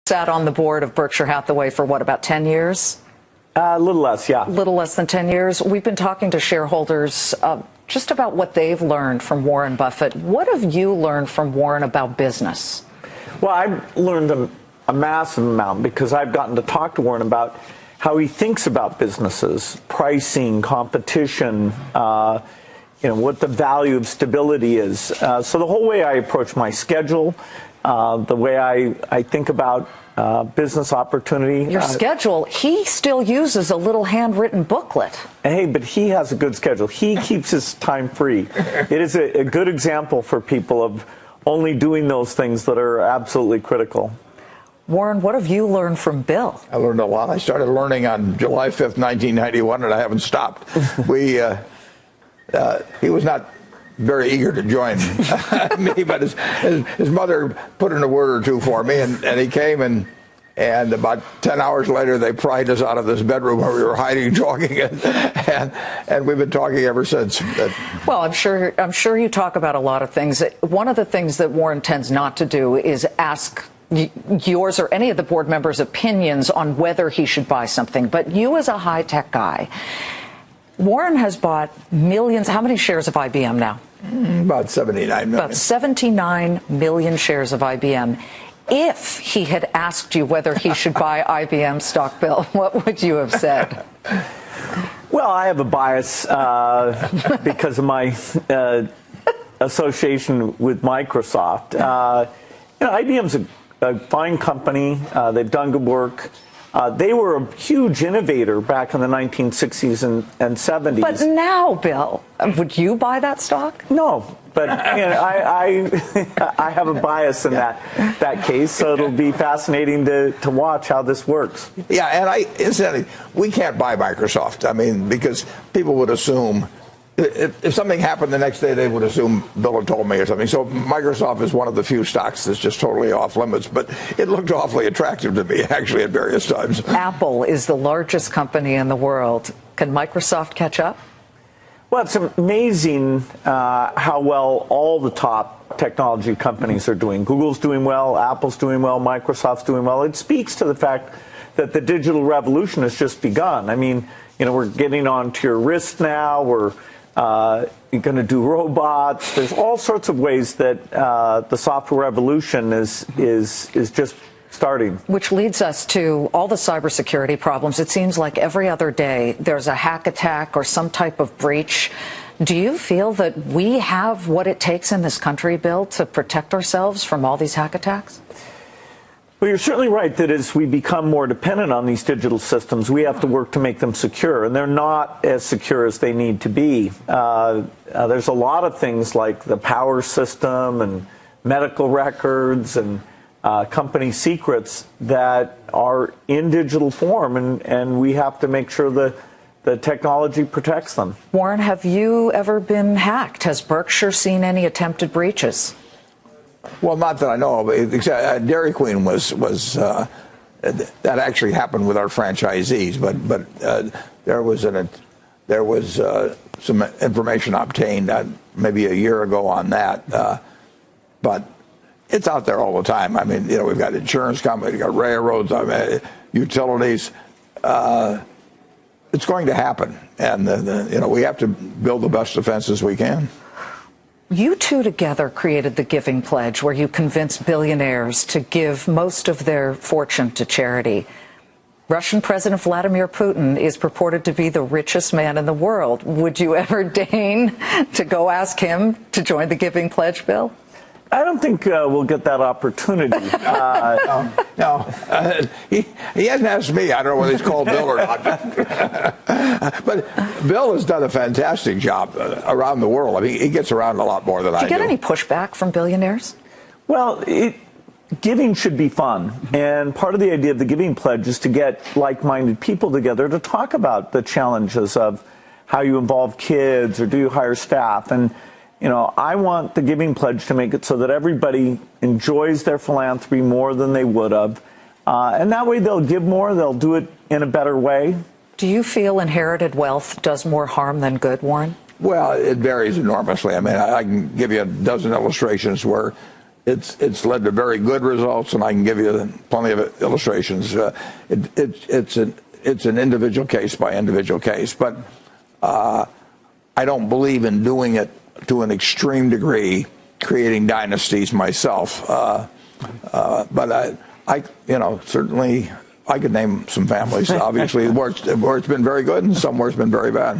Sat on the board of Berkshire Hathaway for what, about 10 years? A little less, yeah. A little less than 10 years. We've been talking to shareholders just about what they've learned from Warren Buffett. What have you learned from Warren about business? Well, I've learned a massive amount because I've gotten to talk to Warren about how he thinks about businesses, pricing, competition, what the value of stability is. So the whole way I approach my schedule, the way I think about business opportunity. Your schedule, he still uses a little handwritten booklet. Hey, but he has a good schedule. He keeps his time free. It is a good example for people of only doing those things that are absolutely critical. Warren, what have you learned from Bill? I learned a lot. I started learning on July 5th, 1991, and I haven't stopped. He was not very eager to join me, but his mother put in a word or two for me, and he came, and about 10 hours later they pried us out of this bedroom where we were hiding, talking, and we've been talking ever since. Well, I'm sure you talk about a lot of things. One of the things that Warren tends not to do is ask yours or any of the board members' opinions on whether he should buy something. But you, as a high-tech guy, Warren has bought millions. How many shares of IBM now? About 79 million. About 79 million shares of IBM. If he had asked you whether he should buy IBM stock, Bill, what would you have said? Well, I have a bias because of my association with Microsoft. IBM's a fine company. They've done good work. They were a huge innovator back in the 1960s and 70s. But now, Bill, would you buy that stock? No, but I have a bias in that case, so it'll be fascinating to watch how this works. Yeah, and incidentally, we can't buy Microsoft. I mean, because people would assume if something happened the next day, they would assume Bill had told me or something. So Microsoft is one of the few stocks that's just totally off limits. But it looked awfully attractive to me, actually, at various times. Apple is the largest company in the world. Can Microsoft catch up? Well, it's amazing how well all the top technology companies are doing. Google's doing well, Apple's doing well, Microsoft's doing well. It speaks to the fact that the digital revolution has just begun. I mean, we're getting onto your wrist now. We're going to do robots. There's all sorts of ways that the software revolution is just starting. Which leads us to all the cybersecurity problems. It seems like every other day there's a hack attack or some type of breach. Do you feel that we have what it takes in this country, Bill, to protect ourselves from all these hack attacks? Well, you're certainly right that as we become more dependent on these digital systems, we have to work to make them secure, and they're not as secure as they need to be. There's a lot of things like the power system and medical records and company secrets that are in digital form, and we have to make sure the technology protects them. Warren, have you ever been hacked? Has Berkshire seen any attempted breaches? Well, not that I know of. Dairy Queen was that actually happened with our franchisees, but there was some information obtained maybe a year ago on that, but it's out there all the time. I mean, we've got insurance companies, we've got railroads, utilities. It's going to happen, and we have to build the best defenses we can. You two together created the Giving Pledge, where you convinced billionaires to give most of their fortune to charity. Russian President Vladimir Putin is purported to be the richest man in the world. Would you ever deign to go ask him to join the Giving Pledge, Bill? I don't think we'll get that opportunity. He hasn't asked me. I don't know whether he's called Bill or not. But Bill has done a fantastic job around the world. I mean, he gets around a lot more than I do. Do you get any pushback from billionaires? Well, giving should be fun. And part of the idea of the Giving Pledge is to get like-minded people together to talk about the challenges of how you involve kids or do you hire staff. And I want the Giving Pledge to make it so that everybody enjoys their philanthropy more than they would have. And that way they'll give more, they'll do it in a better way. Do you feel inherited wealth does more harm than good, Warren? Well, it varies enormously. I mean, I can give you a dozen illustrations where it's led to very good results, and I can give you plenty of illustrations. It's an individual case by individual case, but I don't believe in doing it to an extreme degree, creating dynasties myself. But certainly I could name some families, obviously, where it's been very good and some where it's been very bad.